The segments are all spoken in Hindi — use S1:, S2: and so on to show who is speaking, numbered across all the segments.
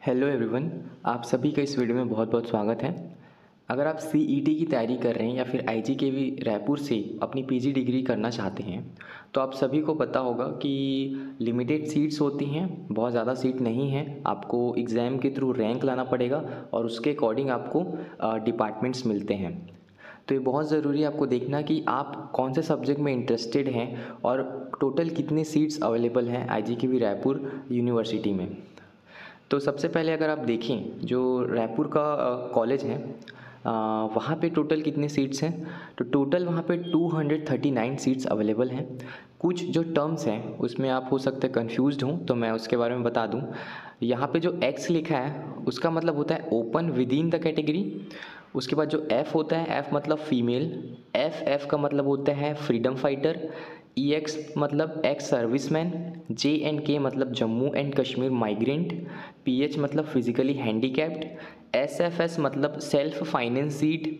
S1: हेलो एवरीवन, आप सभी का इस वीडियो में बहुत बहुत स्वागत है। अगर आप सीईटी की तैयारी कर रहे हैं या फिर आईजीकेवी रायपुर से अपनी पीजी डिग्री करना चाहते हैं तो आप सभी को पता होगा कि लिमिटेड सीट्स होती हैं, बहुत ज़्यादा सीट नहीं है। आपको एग्ज़ाम के थ्रू रैंक लाना पड़ेगा और उसके अकॉर्डिंग आपको डिपार्टमेंट्स मिलते हैं। तो ये बहुत ज़रूरी है आपको देखना कि आप कौन से सब्जेक्ट में इंटरेस्टेड हैं और टोटल कितने सीट्स अवेलेबल हैं आईजीकेवी रायपुर यूनिवर्सिटी में। तो सबसे पहले अगर आप देखें जो रायपुर का कॉलेज है, वहाँ पे टोटल कितने सीट्स हैं, तो टोटल वहाँ पे 239 सीट्स अवेलेबल हैं। कुछ जो टर्म्स हैं उसमें आप हो सकते हैं कन्फ्यूज्ड हों, तो मैं उसके बारे में बता दूं। यहाँ पे जो एक्स लिखा है उसका मतलब होता है open with in the category. उसके बाद जो एफ़ होता है, एफ़ मतलब फीमेल, एफ़ का मतलब होता है फ्रीडम फाइटर, ई एक्स मतलब ex serviceman, J and K मतलब Jammu and Kashmir migrant, P H मतलब physically handicapped, S F S मतलब self financed,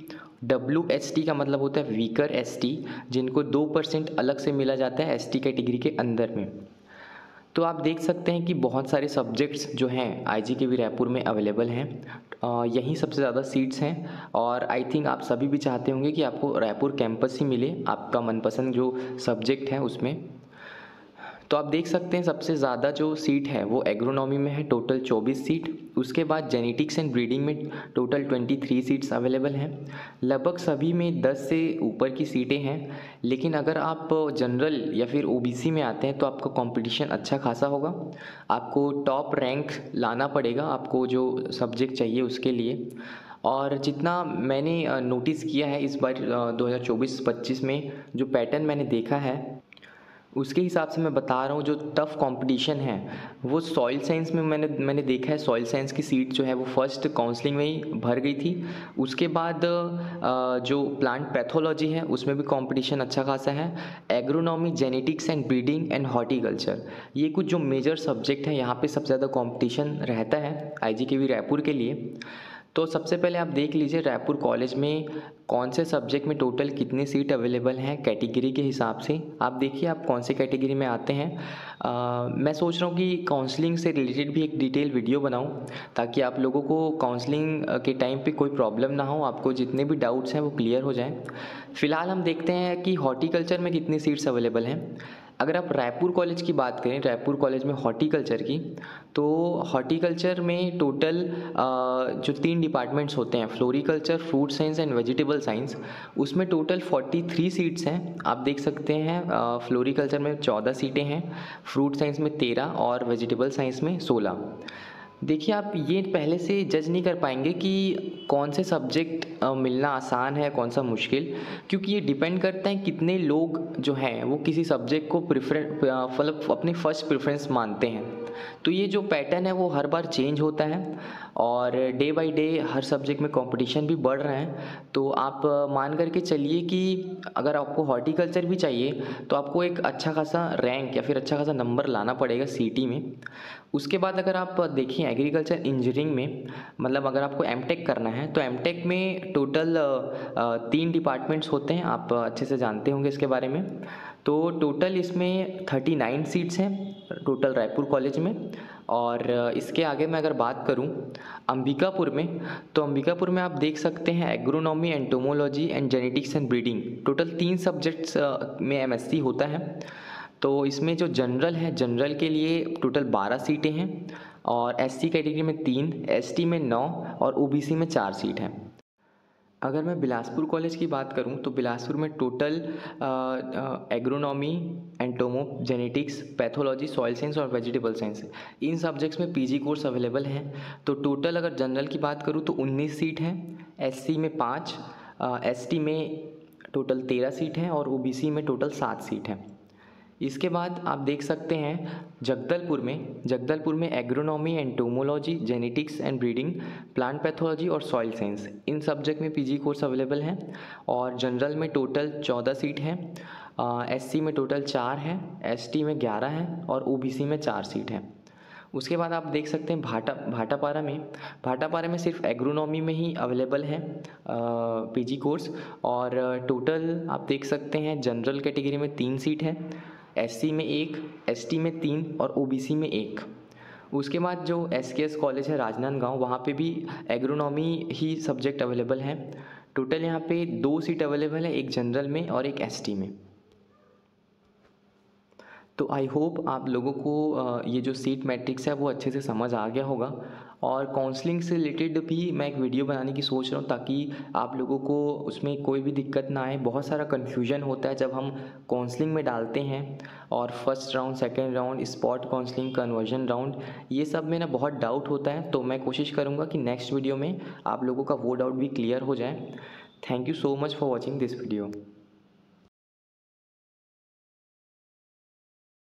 S1: W S T का मतलब होता है वीकर एस टी, जिनको 2% अलग से मिला जाता है एस टी कैटेगरी के अंदर में। तो आप देख सकते हैं कि बहुत सारे सब्जेक्ट्स जो हैं आईजीकेवी रायपुर में अवेलेबल हैं। यहीं सबसे ज़्यादा सीट्स हैं और आई थिंक आप सभी भी चाहते होंगे कि आपको रायपुर कैंपस ही मिले, आपका मनपसंद जो सब्जेक्ट है उसमें। तो आप देख सकते हैं सबसे ज़्यादा जो सीट है वो एग्रोनॉमी में है, टोटल 24 सीट। उसके बाद जेनेटिक्स एंड ब्रीडिंग में टोटल 23 सीट्स अवेलेबल हैं। लगभग सभी में 10 से ऊपर की सीटें हैं, लेकिन अगर आप जनरल या फिर ओबीसी में आते हैं तो आपका कंपटीशन अच्छा खासा होगा। आपको टॉप रैंक लाना पड़ेगा आपको जो सब्जेक्ट चाहिए उसके लिए। और जितना मैंने नोटिस किया है इस बार 2024-25 में जो पैटर्न मैंने देखा है उसके हिसाब से मैं बता रहा हूँ, जो टफ़ कंपटीशन है वो सॉइल साइंस में मैंने देखा है। सॉइल साइंस की सीट जो है वो फर्स्ट काउंसलिंग में ही भर गई थी। उसके बाद जो प्लांट पैथोलॉजी है उसमें भी कंपटीशन अच्छा खासा है। Agronomy, genetics and breeding and horticulture, ये कुछ जो मेजर सब्जेक्ट हैं यहाँ पे सबसे ज़्यादा कंपटीशन रहता है आईजीकेवी रायपुर के लिए। तो सबसे पहले आप देख लीजिए रायपुर कॉलेज में कौन से सब्जेक्ट में टोटल कितनी सीट अवेलेबल हैं कैटेगरी के हिसाब से। आप देखिए आप कौन से कैटेगरी में आते हैं। मैं सोच रहा हूँ कि काउंसलिंग से रिलेटेड भी एक डिटेल वीडियो बनाऊँ ताकि आप लोगों को काउंसलिंग के टाइम पे कोई प्रॉब्लम ना हो, आपको जितने भी डाउट्स हैं वो क्लियर हो जाएँ। फ़िलहाल हम देखते हैं कि हॉर्टिकल्चर में कितनी सीट्स अवेलेबल हैं। अगर आप रायपुर कॉलेज की बात करें, रायपुर कॉलेज में हॉर्टिकल्चर की, तो हॉर्टिकल्चर में टोटल जो 3 डिपार्टमेंट्स होते हैं, floriculture, fruit science and vegetable science, उसमें टोटल 43 सीट्स हैं। आप देख सकते हैं फ्लोरिकल्चर में 14 सीटें हैं, फ्रूट साइंस में 13 और वेजिटेबल साइंस में 16। देखिए आप ये पहले से जज नहीं कर पाएंगे कि कौन से सब्जेक्ट मिलना आसान है कौन सा मुश्किल, क्योंकि ये डिपेंड करता है कितने लोग जो हैं वो किसी सब्जेक्ट को मतलब अपनी फ़र्स्ट प्रेफरेंस मानते हैं। तो ये जो पैटर्न है वो हर बार चेंज होता है और day by day her subject में कंपटीशन भी बढ़ रहा है। तो आप मान करके चलिए कि अगर आपको हॉर्टिकल्चर भी चाहिए तो आपको एक अच्छा खासा रैंक या फिर अच्छा खासा नंबर लाना पड़ेगा सीटी में। उसके बाद अगर आप देखें एग्रीकल्चर इंजीनियरिंग में, मतलब अगर आपको एमटेक करना है तो एमटेक में टोटल 3 डिपार्टमेंट्स होते हैं, आप अच्छे से जानते होंगे इसके बारे में। तो टोटल इसमें 39 सीट्स हैं टोटल रायपुर कॉलेज में। और इसके आगे मैं अगर बात करूं अंबिकापुर में, तो अंबिकापुर में आप देख सकते हैं agronomy, entomology and genetics and breeding, total 3 subjects में एमएससी होता है। तो इसमें जो जनरल है, जनरल के लिए टोटल 12 सीटें हैं और एससी कैटेगरी में 3, एसटी में 9 और ओबीसी में 4 सीट हैं। अगर मैं बिलासपुर कॉलेज की बात करूं तो बिलासपुर में total agronomy, एंटोमो, genetics, pathology, soil science और वेजिटेबल साइंस, इन सब्जेक्ट्स में पीजी कोर्स अवेलेबल हैं। तो टोटल अगर जनरल की बात करूं तो 19 सीट हैं, एससी में 5, एसटी में टोटल 13 सीट हैं और ओबीसी में टोटल 7 सीट हैं। इसके बाद आप देख सकते हैं जगदलपुर में agronomy, entomology, genetics and breeding, plant pathology और सॉइल साइंस, इन सब्जेक्ट में पीजी कोर्स अवेलेबल हैं। और जनरल में टोटल 14 सीट हैं, एससी में टोटल 4 हैं, एसटी में 11 हैं और ओबीसी में 4 सीट हैं। उसके बाद आप देख सकते हैं भाटापारा में सिर्फ एग्रोनॉमी में ही अवेलेबल है पीजी कोर्स। और टोटल आप देख सकते हैं जनरल कैटेगरी में 3 सीट है, एससी में 1, एसटी में 3 और ओबीसी में 1। उसके बाद जो SKS कॉलेज है राजनांदगांव, वहाँ पे भी एग्रोनॉमी ही सब्जेक्ट अवेलेबल है। टोटल यहाँ पे 2 सीट अवेलेबल है, एक जनरल में और एक ST में। तो आई होप आप लोगों को ये जो सीट मैट्रिक्स है वो अच्छे से समझ आ गया होगा। और काउंसलिंग से रिलेटेड भी मैं एक वीडियो बनाने की सोच रहा हूँ, ताकि आप लोगों को उसमें कोई भी दिक्कत ना आए। बहुत सारा कन्फ्यूजन होता है जब हम काउंसलिंग में डालते हैं, और first round, second round, spot counselling, conversion round, ये सब में ना बहुत डाउट होता है। तो मैं कोशिश करूँगा कि नेक्स्ट वीडियो में आप लोगों का वो डाउट भी क्लियर हो जाए। Thank you so much for watching this video.